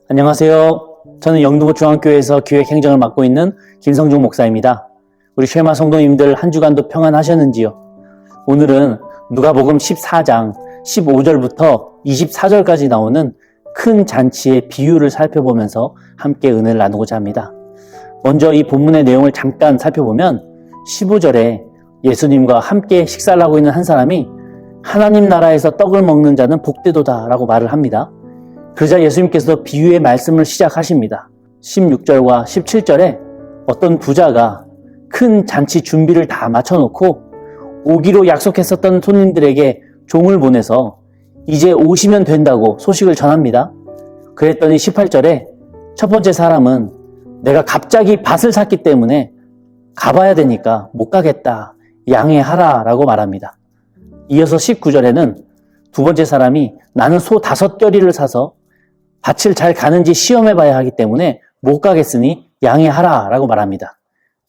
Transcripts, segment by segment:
안녕하세요. 저는 영등포 중앙교회에서 기획행정을 맡고 있는 김성중 목사입니다. 우리 쉐마 성도님들 한 주간도 평안하셨는지요? 오늘은 누가복음 14장 15절부터 24절까지 나오는 큰 잔치의 비유를 살펴보면서 함께 은혜를 나누고자 합니다. 먼저 이 본문의 내용을 잠깐 살펴보면 15절에 예수님과 함께 식사를 하고 있는 한 사람이 하나님 나라에서 떡을 먹는 자는 복되도다 라고 말을 합니다. 그러자 예수님께서 비유의 말씀을 시작하십니다. 16절과 17절에 어떤 부자가 큰 잔치 준비를 다 마쳐놓고 오기로 약속했었던 손님들에게 종을 보내서 이제 오시면 된다고 소식을 전합니다. 그랬더니 18절에 첫 번째 사람은 내가 갑자기 밭을 샀기 때문에 가봐야 되니까 못 가겠다, 양해하라 라고 말합니다. 이어서 19절에는 두 번째 사람이 나는 소 5겨리를 사서 밭을 잘 가는지 시험해봐야 하기 때문에 못 가겠으니 양해하라 라고 말합니다.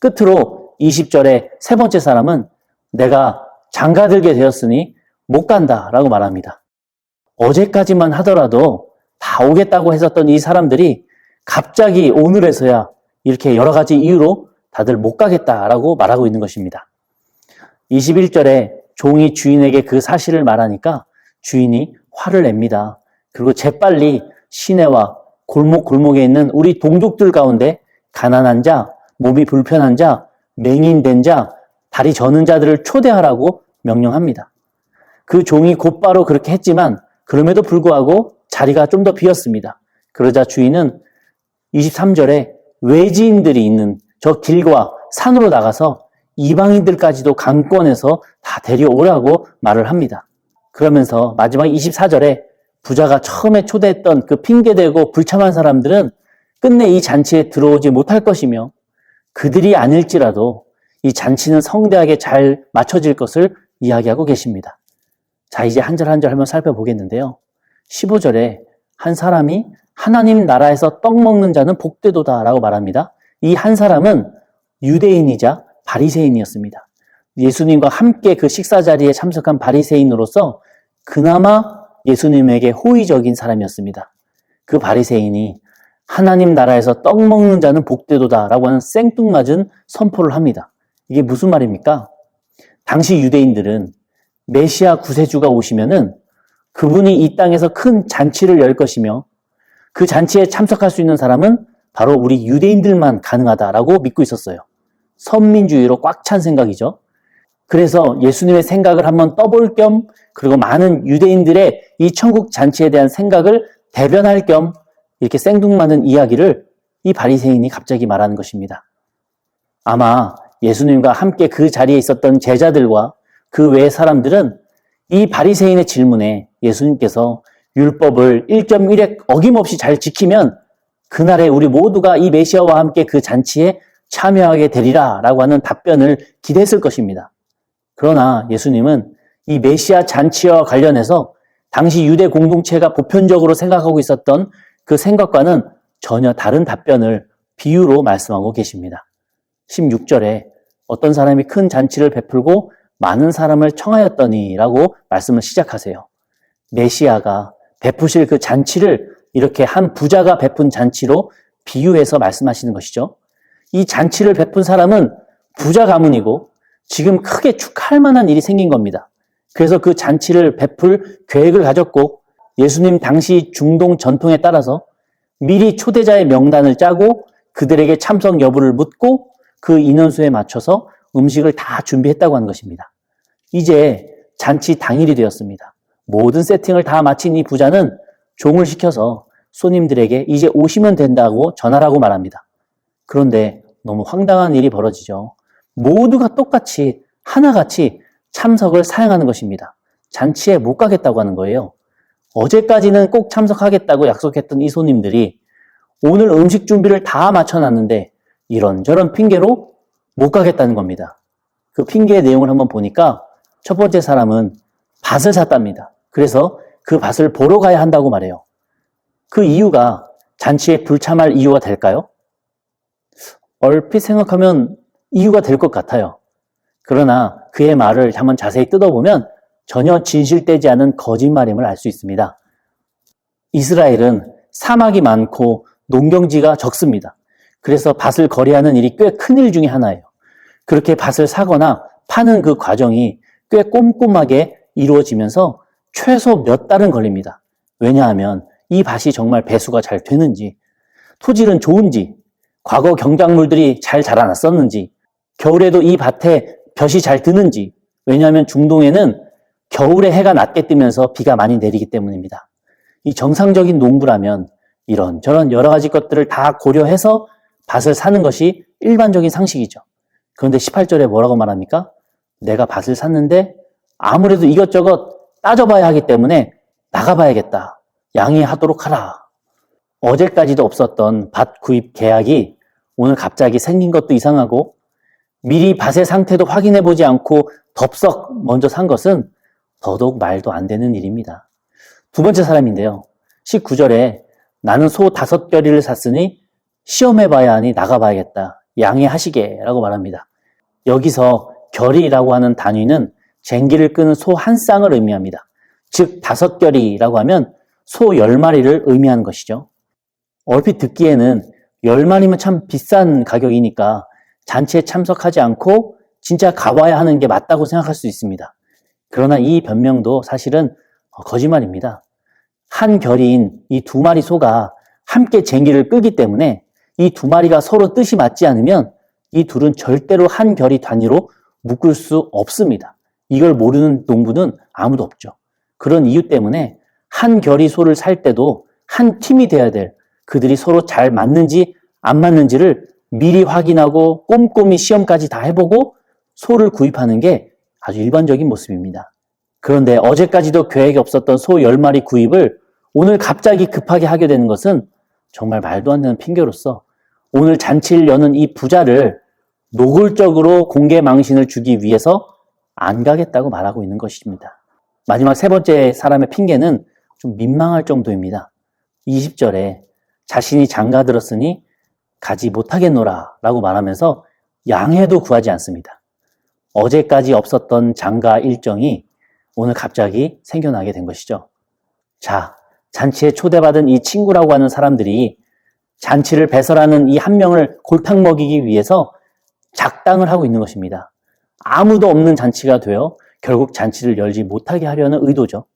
끝으로 20절에 세 번째 사람은 내가 장가들게 되었으니 못 간다 라고 말합니다. 어제까지만 하더라도 다 오겠다고 했었던 이 사람들이 갑자기 오늘에서야 이렇게 여러 가지 이유로 다들 못 가겠다라고 말하고 있는 것입니다. 21절에 종이 주인에게 그 사실을 말하니까 주인이 화를 냅니다. 그리고 재빨리 시내와 골목골목에 있는 우리 동족들 가운데 가난한 자, 몸이 불편한 자, 맹인된 자, 다리 저는 자들을 초대하라고 명령합니다. 그 종이 곧바로 그렇게 했지만 그럼에도 불구하고 자리가 좀 더 비었습니다. 그러자 주인은 23절에 외지인들이 있는 저 길과 산으로 나가서 이방인들까지도 강권해서 다 데려오라고 말을 합니다. 그러면서 마지막 24절에 부자가 처음에 초대했던 그 핑계대고 불참한 사람들은 끝내 이 잔치에 들어오지 못할 것이며 그들이 아닐지라도 이 잔치는 성대하게 잘 맞춰질 것을 이야기하고 계십니다. 자, 이제 한 절 한 절 한번 살펴보겠는데요. 15절에 한 사람이 하나님 나라에서 떡 먹는 자는 복되도다 라고 말합니다. 이 한 사람은 유대인이자 바리새인이었습니다. 예수님과 함께 그 식사 자리에 참석한 바리새인으로서 그나마 예수님에게 호의적인 사람이었습니다. 그 바리새인이 하나님 나라에서 떡 먹는 자는 복되도다 라고 하는 생뚱맞은 선포를 합니다. 이게 무슨 말입니까? 당시 유대인들은 메시아 구세주가 오시면은 그분이 이 땅에서 큰 잔치를 열 것이며 그 잔치에 참석할 수 있는 사람은 바로 우리 유대인들만 가능하다라고 믿고 있었어요. 선민주의로 꽉 찬 생각이죠. 그래서 예수님의 생각을 한번 떠볼 겸 그리고 많은 유대인들의 이 천국 잔치에 대한 생각을 대변할 겸 이렇게 생뚱맞은 이야기를 이 바리새인이 갑자기 말하는 것입니다. 아마 예수님과 함께 그 자리에 있었던 제자들과 그 외의 사람들은 이 바리새인의 질문에 예수님께서 율법을 1.1획 어김없이 잘 지키면 그날에 우리 모두가 이 메시아와 함께 그 잔치에 참여하게 되리라 라고 하는 답변을 기대했을 것입니다. 그러나 예수님은 이 메시아 잔치와 관련해서 당시 유대 공동체가 보편적으로 생각하고 있었던 그 생각과는 전혀 다른 답변을 비유로 말씀하고 계십니다. 16절에 어떤 사람이 큰 잔치를 베풀고 많은 사람을 청하였더니 라고 말씀을 시작하세요. 메시아가 베푸실 그 잔치를 이렇게 한 부자가 베푼 잔치로 비유해서 말씀하시는 것이죠. 이 잔치를 베푼 사람은 부자 가문이고 지금 크게 축하할 만한 일이 생긴 겁니다. 그래서 그 잔치를 베풀 계획을 가졌고 예수님 당시 중동 전통에 따라서 미리 초대자의 명단을 짜고 그들에게 참석 여부를 묻고 그 인원수에 맞춰서 음식을 다 준비했다고 하는 것입니다. 이제 잔치 당일이 되었습니다. 모든 세팅을 다 마친 이 부자는 종을 시켜서 손님들에게 이제 오시면 된다고 전하라고 말합니다. 그런데 너무 황당한 일이 벌어지죠. 모두가 똑같이 하나같이 참석을 사양하는 것입니다. 잔치에 못 가겠다고 하는 거예요. 어제까지는 꼭 참석하겠다고 약속했던 이 손님들이 오늘 음식 준비를 다 마쳐놨는데 이런저런 핑계로 못 가겠다는 겁니다. 그 핑계의 내용을 한번 보니까 첫 번째 사람은 밭을 샀답니다. 그래서 그 밭을 보러 가야 한다고 말해요. 그 이유가 잔치에 불참할 이유가 될까요? 얼핏 생각하면 이유가 될 것 같아요. 그러나 그의 말을 한번 자세히 뜯어보면 전혀 진실되지 않은 거짓말임을 알 수 있습니다. 이스라엘은 사막이 많고 농경지가 적습니다. 그래서 밭을 거래하는 일이 꽤 큰 일 중에 하나예요. 그렇게 밭을 사거나 파는 그 과정이 꽤 꼼꼼하게 이루어지면서 최소 몇 달은 걸립니다. 왜냐하면 이 밭이 정말 배수가 잘 되는지, 토질은 좋은지, 과거 경작물들이 잘 자라났었는지, 겨울에도 이 밭에 볕이 잘 드는지, 왜냐하면 중동에는 겨울에 해가 낮게 뜨면서 비가 많이 내리기 때문입니다. 이 정상적인 농부라면 이런저런 여러 가지 것들을 다 고려해서 밭을 사는 것이 일반적인 상식이죠. 그런데 18절에 뭐라고 말합니까? 내가 밭을 샀는데 아무래도 이것저것 따져봐야 하기 때문에 나가봐야겠다. 양해하도록 하라. 어제까지도 없었던 밭 구입 계약이 오늘 갑자기 생긴 것도 이상하고 미리 밭의 상태도 확인해보지 않고 덥석 먼저 산 것은 더더욱 말도 안 되는 일입니다. 두 번째 사람인데요. 19절에 나는 소 5겨리를 샀으니 시험해봐야 하니 나가봐야겠다. 양해하시게 라고 말합니다. 여기서 겨리라고 하는 단위는 쟁기를 끄는 소 한 쌍을 의미합니다. 즉 5겨리라고 하면 소 10마리를 의미하는 것이죠. 얼핏 듣기에는 10마리면 참 비싼 가격이니까 잔치에 참석하지 않고 진짜 가봐야 하는 게 맞다고 생각할 수 있습니다. 그러나 이 변명도 사실은 거짓말입니다. 한 결의인 이 2마리 소가 함께 쟁기를 끌기 때문에 이 2마리가 서로 뜻이 맞지 않으면 이 둘은 절대로 한 결의 단위로 묶을 수 없습니다. 이걸 모르는 농부는 아무도 없죠. 그런 이유 때문에 한 결의 소를 살 때도 한 팀이 돼야 될, 그들이 서로 잘 맞는지 안 맞는지를 미리 확인하고 꼼꼼히 시험까지 다 해보고 소를 구입하는 게 아주 일반적인 모습입니다. 그런데 어제까지도 계획이 없었던 소 10마리 구입을 오늘 갑자기 급하게 하게 되는 것은 정말 말도 안 되는 핑계로서 오늘 잔치를 여는 이 부자를 노골적으로 공개 망신을 주기 위해서 안 가겠다고 말하고 있는 것입니다. 마지막 세 번째 사람의 핑계는 좀 민망할 정도입니다. 20절에 자신이 장가 들었으니 가지 못하겠노라 라고 말하면서 양해도 구하지 않습니다. 어제까지 없었던 장가 일정이 오늘 갑자기 생겨나게 된 것이죠. 자, 잔치에 초대받은 이 친구라고 하는 사람들이 잔치를 배설하는 이 한 명을 골탕 먹이기 위해서 작당을 하고 있는 것입니다. 아무도 없는 잔치가 되어 결국 잔치를 열지 못하게 하려는 의도죠.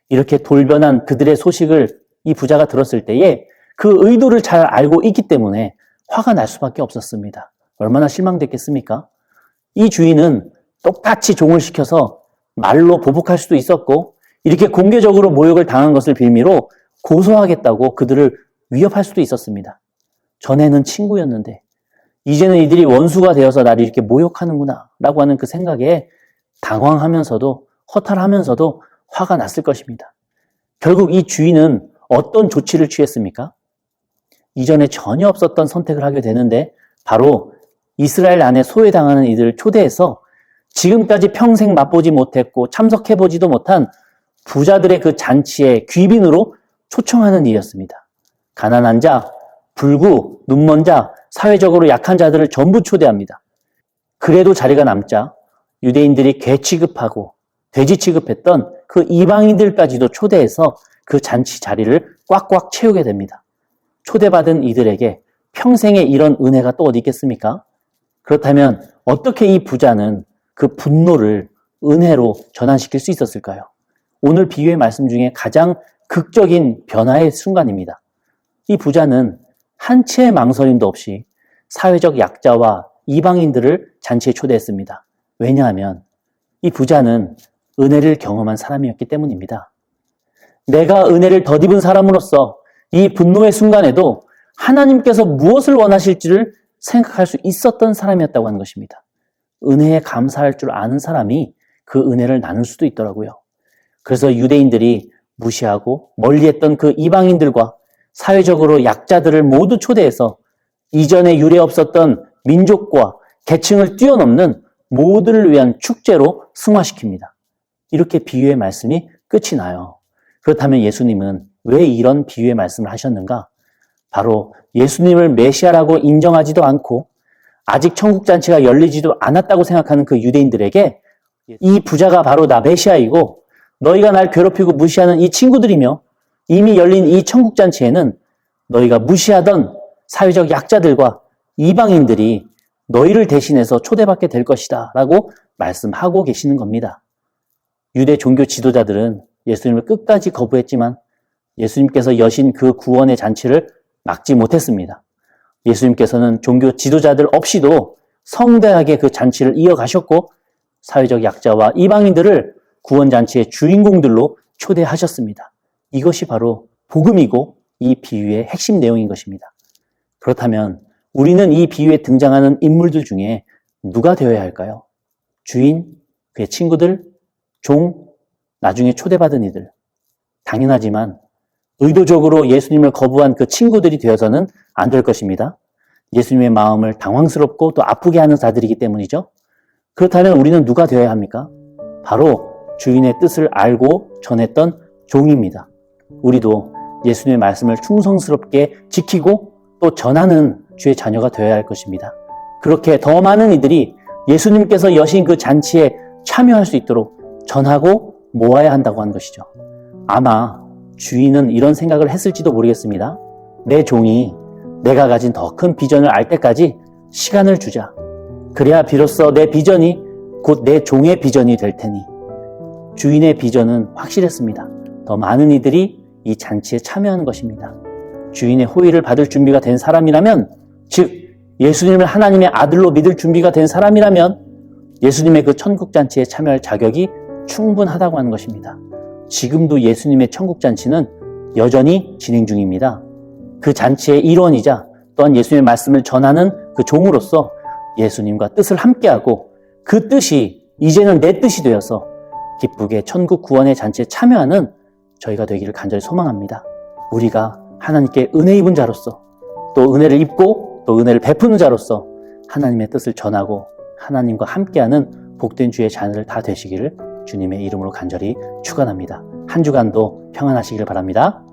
이렇게 돌변한 그들의 소식을 이 부자가 들었을 때에 그 의도를 잘 알고 있기 때문에 화가 날 수밖에 없었습니다. 얼마나 실망됐겠습니까? 이 주인은 똑같이 종을 시켜서 말로 보복할 수도 있었고 이렇게 공개적으로 모욕을 당한 것을 빌미로 고소하겠다고 그들을 위협할 수도 있었습니다. 전에는 친구였는데 이제는 이들이 원수가 되어서 나를 이렇게 모욕하는구나 라고 하는 그 생각에 당황하면서도 허탈하면서도 화가 났을 것입니다. 결국 이 주인은 어떤 조치를 취했습니까? 이전에 전혀 없었던 선택을 하게 되는데 바로 이스라엘 안에 소외당하는 이들을 초대해서 지금까지 평생 맛보지 못했고 참석해보지도 못한 부자들의 그 잔치에 귀빈으로 초청하는 일이었습니다. 가난한 자, 불구, 눈먼 자, 사회적으로 약한 자들을 전부 초대합니다. 그래도 자리가 남자 유대인들이 개 취급하고 돼지 취급했던 그 이방인들까지도 초대해서 그 잔치 자리를 꽉꽉 채우게 됩니다. 초대받은 이들에게 평생에 이런 은혜가 또 어디 있겠습니까? 그렇다면 어떻게 이 부자는 그 분노를 은혜로 전환시킬 수 있었을까요? 오늘 비유의 말씀 중에 가장 극적인 변화의 순간입니다. 이 부자는 한 채의 망설임도 없이 사회적 약자와 이방인들을 잔치에 초대했습니다. 왜냐하면 이 부자는 은혜를 경험한 사람이었기 때문입니다. 내가 은혜를 덧입은 사람으로서 이 분노의 순간에도 하나님께서 무엇을 원하실지를 생각할 수 있었던 사람이었다고 하는 것입니다. 은혜에 감사할 줄 아는 사람이 그 은혜를 나눌 수도 있더라고요. 그래서 유대인들이 무시하고 멀리했던 그 이방인들과 사회적으로 약자들을 모두 초대해서 이전에 유례 없었던 민족과 계층을 뛰어넘는 모두를 위한 축제로 승화시킵니다. 이렇게 비유의 말씀이 끝이 나요. 그렇다면 예수님은 왜 이런 비유의 말씀을 하셨는가? 바로 예수님을 메시아라고 인정하지도 않고 아직 천국잔치가 열리지도 않았다고 생각하는 그 유대인들에게 이 부자가 바로 나 메시아이고 너희가 날 괴롭히고 무시하는 이 친구들이며 이미 열린 이 천국잔치에는 너희가 무시하던 사회적 약자들과 이방인들이 너희를 대신해서 초대받게 될 것이다 라고 말씀하고 계시는 겁니다. 유대 종교 지도자들은 예수님을 끝까지 거부했지만 예수님께서 여신 그 구원의 잔치를 막지 못했습니다. 예수님께서는 종교 지도자들 없이도 성대하게 그 잔치를 이어가셨고 사회적 약자와 이방인들을 구원잔치의 주인공들로 초대하셨습니다. 이것이 바로 복음이고 이 비유의 핵심 내용인 것입니다. 그렇다면 우리는 이 비유에 등장하는 인물들 중에 누가 되어야 할까요? 주인, 그의 친구들, 종, 나중에 초대받은 이들. 당연하지만 의도적으로 예수님을 거부한 그 친구들이 되어서는 안 될 것입니다. 예수님의 마음을 당황스럽고 또 아프게 하는 자들이기 때문이죠. 그렇다면 우리는 누가 되어야 합니까? 바로 주인의 뜻을 알고 전했던 종입니다. 우리도 예수님의 말씀을 충성스럽게 지키고 또 전하는 주의 자녀가 되어야 할 것입니다. 그렇게 더 많은 이들이 예수님께서 여신 그 잔치에 참여할 수 있도록 전하고 모아야 한다고 하는 것이죠. 아마 주인은 이런 생각을 했을지도 모르겠습니다. 내 종이 내가 가진 더 큰 비전을 알 때까지 시간을 주자. 그래야 비로소 내 비전이 곧 내 종의 비전이 될 테니. 주인의 비전은 확실했습니다. 더 많은 이들이 이 잔치에 참여하는 것입니다. 주인의 호의를 받을 준비가 된 사람이라면, 즉 예수님을 하나님의 아들로 믿을 준비가 된 사람이라면 예수님의 그 천국잔치에 참여할 자격이 충분하다고 하는 것입니다. 지금도 예수님의 천국잔치는 여전히 진행 중입니다. 그 잔치의 일원이자 또한 예수님의 말씀을 전하는 그 종으로서 예수님과 뜻을 함께하고 그 뜻이 이제는 내 뜻이 되어서 기쁘게 천국 구원의 잔치에 참여하는 저희가 되기를 간절히 소망합니다. 우리가 하나님께 은혜 입은 자로서 또 은혜를 입고 또 은혜를 베푸는 자로서 하나님의 뜻을 전하고 하나님과 함께하는 복된 주의 자녀들 다 되시기를 주님의 이름으로 간절히 축원합니다. 한 주간도 평안하시기를 바랍니다.